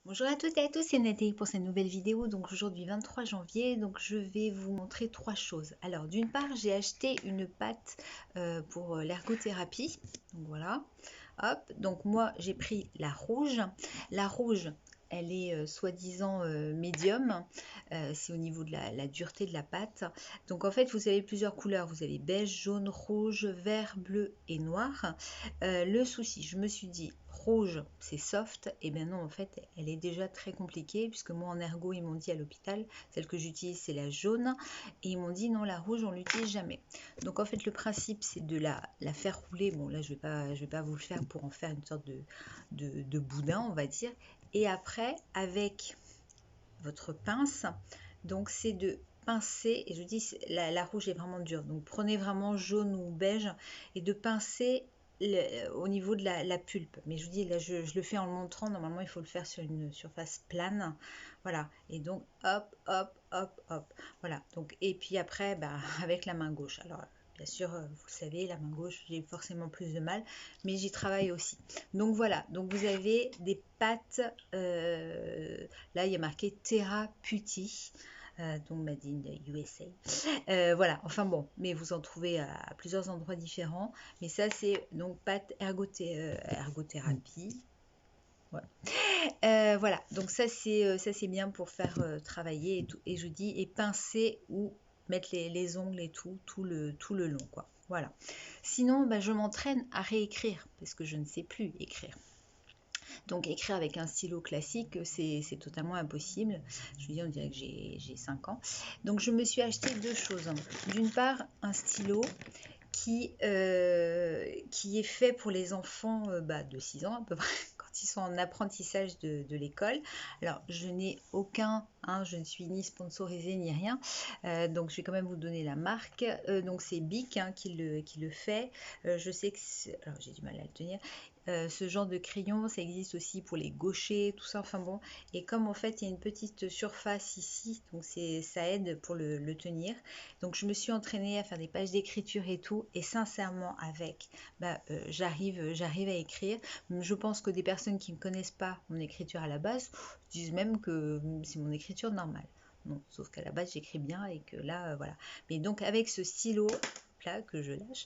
Bonjour à toutes et à tous, c'est Nathalie pour cette nouvelle vidéo. Donc aujourd'hui 23 janvier, donc je vais vous montrer trois choses. Alors d'une part, j'ai acheté une pâte pour l'ergothérapie. Donc voilà, hop. Donc moi j'ai pris la rouge. La rouge, elle est soi-disant médium. C'est au niveau de la dureté de la pâte. Donc en fait, vous avez plusieurs couleurs. Vous avez beige, jaune, rouge, vert, bleu et noir. Le souci, je me suis dit rouge c'est soft, et bien non, en fait elle est déjà très compliquée, puisque moi en ergo ils m'ont dit à l'hôpital, celle que j'utilise c'est la jaune, et ils m'ont dit non, la rouge on l'utilise jamais. Donc en fait le principe c'est de la faire rouler. Bon là je vais pas vous le faire pour en faire une sorte de boudin on va dire, et après avec votre pince, donc c'est de pincer, et je dis la rouge est vraiment dure, donc prenez vraiment jaune ou beige et de pincer au niveau de la pulpe. Mais je vous dis là je le fais en le montrant, normalement il faut le faire sur une surface plane, voilà, et donc hop hop hop hop, voilà. Donc et puis après avec la main gauche, alors bien sûr, vous le savez, la main gauche, j'ai forcément plus de mal, mais j'y travaille aussi. Donc voilà, donc vous avez des pâtes, là il y a marqué Theraputi, donc made in USA. Voilà, enfin bon, mais vous en trouvez à plusieurs endroits différents. Mais ça c'est donc pâte ergothérapie. Voilà, donc ça c'est bien pour faire travailler et tout. Et je dis, et pincer ou mettre les ongles et tout le long, quoi. Voilà. Sinon, je m'entraîne à réécrire parce que je ne sais plus écrire. Donc écrire avec un stylo classique, c'est totalement impossible. Je veux dire, on dirait que j'ai 5 ans. Donc je me suis acheté deux choses. D'une part, un stylo qui est fait pour les enfants de 6 ans à peu près, quand ils sont en apprentissage de l'école. Alors je n'ai aucun, je ne suis ni sponsorisée ni rien, donc je vais quand même vous donner la marque. Donc c'est Bic qui le fait. Je sais que alors j'ai du mal à le tenir. Ce genre de crayon, ça existe aussi pour les gauchers, tout ça, enfin bon. Et comme en fait il y a une petite surface ici, donc ça aide pour le tenir. Donc je me suis entraînée à faire des pages d'écriture et tout, et sincèrement avec, j'arrive à écrire. Je pense que des personnes qui ne connaissent pas mon écriture à la base disent même que c'est mon écriture normale. Non, sauf qu'à la base j'écris bien et que là voilà. Mais donc avec ce stylo là que je lâche,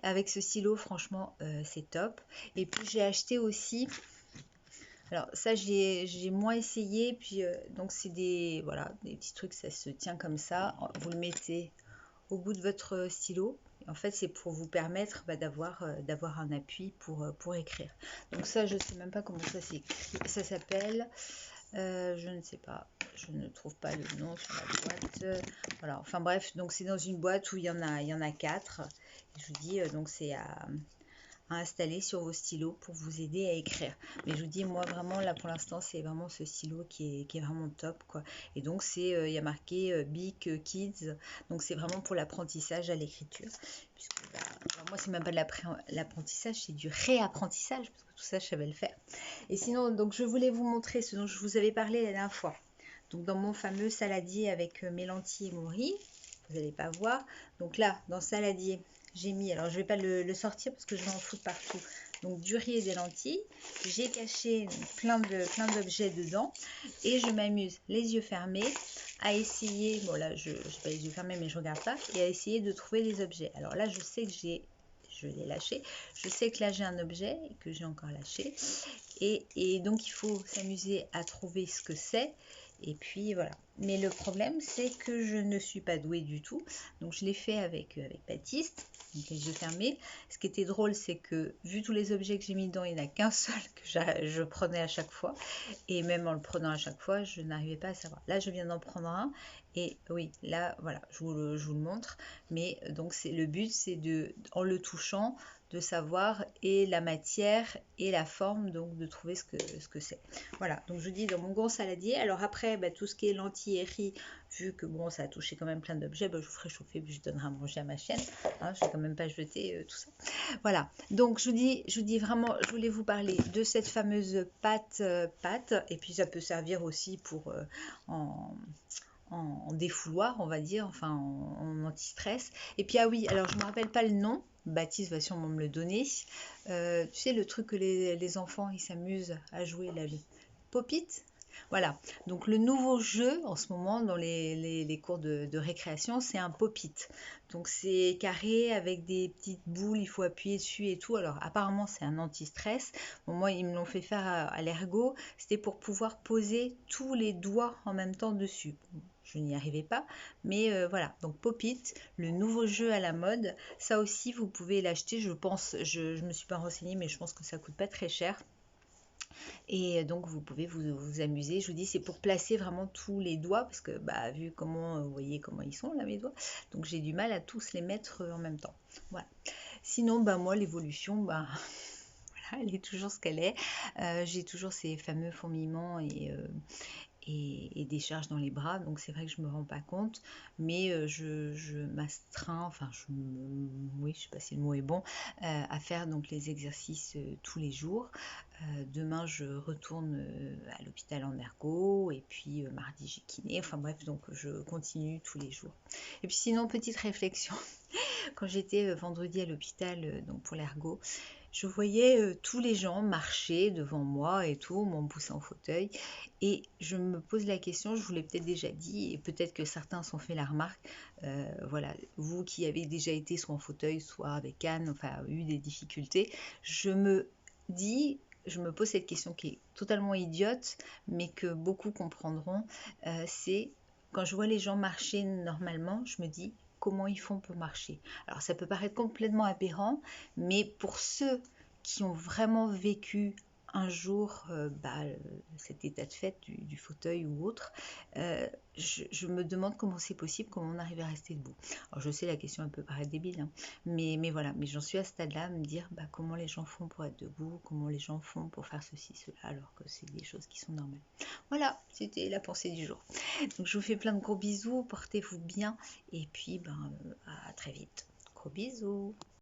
avec ce stylo franchement c'est top. Et puis j'ai acheté aussi, alors ça j'ai moins essayé, puis donc c'est des petits trucs, ça se tient comme ça, vous le mettez au bout de votre stylo. En fait, c'est pour vous permettre d'avoir un appui pour écrire. Donc ça, je ne sais même pas comment ça s'écrit. Ça s'appelle, je ne sais pas, je ne trouve pas le nom sur la boîte. Voilà, enfin bref, donc c'est dans une boîte où il y en a 4. Je vous dis, donc c'est à installer sur vos stylos pour vous aider à écrire. Mais je vous dis, moi vraiment là pour l'instant c'est vraiment ce stylo qui est vraiment top, quoi. Et donc c'est il y a marqué Bic Kids, donc c'est vraiment pour l'apprentissage à l'écriture, puisque moi c'est même pas de l'apprentissage, c'est du réapprentissage, parce que tout ça je savais le faire. Et sinon, donc je voulais vous montrer ce dont je vous avais parlé la dernière fois, donc dans mon fameux saladier avec mes lentilles et mon riz. Vous n'allez pas voir. Donc là, dans saladier, j'ai mis, alors je vais pas le sortir parce que je vais en foutre partout, donc du riz et des lentilles. J'ai caché plein d'objets dedans, et je m'amuse les yeux fermés à essayer, bon là je n'ai pas les yeux fermés mais je regarde pas, et à essayer de trouver des objets. Alors là je sais que je l'ai lâché, je sais que là j'ai un objet que j'ai encore lâché, et donc il faut s'amuser à trouver ce que c'est. Et puis voilà. Mais le problème, c'est que je ne suis pas douée du tout. Donc je l'ai fait avec Baptiste, donc les yeux fermés. Ce qui était drôle, c'est que vu tous les objets que j'ai mis dedans, il n'y en a qu'un seul que je prenais à chaque fois. Et même en le prenant à chaque fois, je n'arrivais pas à savoir. Là, je viens d'en prendre un. Et oui, là, voilà, je vous le montre. Mais donc le but, c'est en le touchant, de savoir et la matière et la forme, donc de trouver ce que c'est. Voilà, donc je dis dans mon gros saladier. Alors après, tout ce qui est lentilles et riz, vu que bon, ça a touché quand même plein d'objets, je vous ferai chauffer, puis je donnerai à manger à ma chienne. Hein, je vais quand même pas jeter tout ça. Voilà, donc je vous dis vraiment, je voulais vous parler de cette fameuse pâte, et puis ça peut servir aussi pour en défouloir, on va dire, enfin en anti-stress. Et puis ah oui, alors je me rappelle pas le nom, Baptiste va sûrement me le donner. Tu sais le truc que les enfants ils s'amusent à jouer là, le Pop-It. Voilà, donc le nouveau jeu en ce moment dans les cours de récréation, c'est un pop-it. Donc c'est carré avec des petites boules, il faut appuyer dessus et tout. Alors apparemment c'est un anti-stress. Bon, moi ils me l'ont fait faire à l'ergo, c'était pour pouvoir poser tous les doigts en même temps dessus. Bon, je n'y arrivais pas, mais voilà, donc Pop-it, le nouveau jeu à la mode, ça aussi vous pouvez l'acheter, je pense, je me suis pas renseignée, mais je pense que ça coûte pas très cher. Et donc vous pouvez vous amuser. Je vous dis, c'est pour placer vraiment tous les doigts, parce que bah, vu comment, vous voyez comment ils sont là mes doigts, donc j'ai du mal à tous les mettre en même temps. Voilà. Sinon, bah moi l'évolution, bah voilà, elle est toujours ce qu'elle est. J'ai toujours ces fameux fourmillements et des charges dans les bras, donc c'est vrai que je me rends pas compte, mais je m'astreins, enfin oui, je sais pas si le mot est bon, à faire donc les exercices tous les jours. Demain je retourne à l'hôpital en ergo, et puis mardi j'ai kiné, enfin bref, donc je continue tous les jours. Et puis sinon, petite réflexion, quand j'étais vendredi à l'hôpital donc pour l'ergo, je voyais tous les gens marcher devant moi et tout, m'ont poussé en fauteuil. Et je me pose la question, je vous l'ai peut-être déjà dit, et peut-être que certains s'en fait la remarque. Voilà, vous qui avez déjà été soit en fauteuil, soit avec canne, enfin eu des difficultés, je me pose cette question qui est totalement idiote, mais que beaucoup comprendront. C'est quand je vois les gens marcher normalement, je me dis comment ils font pour marcher. Alors ça peut paraître complètement aberrant, mais pour ceux qui ont vraiment vécu un jour cet état de fait du fauteuil ou autre, je me demande comment c'est possible, comment on arrive à rester debout. Alors je sais, la question elle peut paraître débile, hein, mais voilà, mais j'en suis à ce stade-là, à me dire comment les gens font pour être debout, comment les gens font pour faire ceci, cela, alors que c'est des choses qui sont normales. Voilà, c'était la pensée du jour. Donc je vous fais plein de gros bisous, portez-vous bien, et puis à très vite. Gros bisous.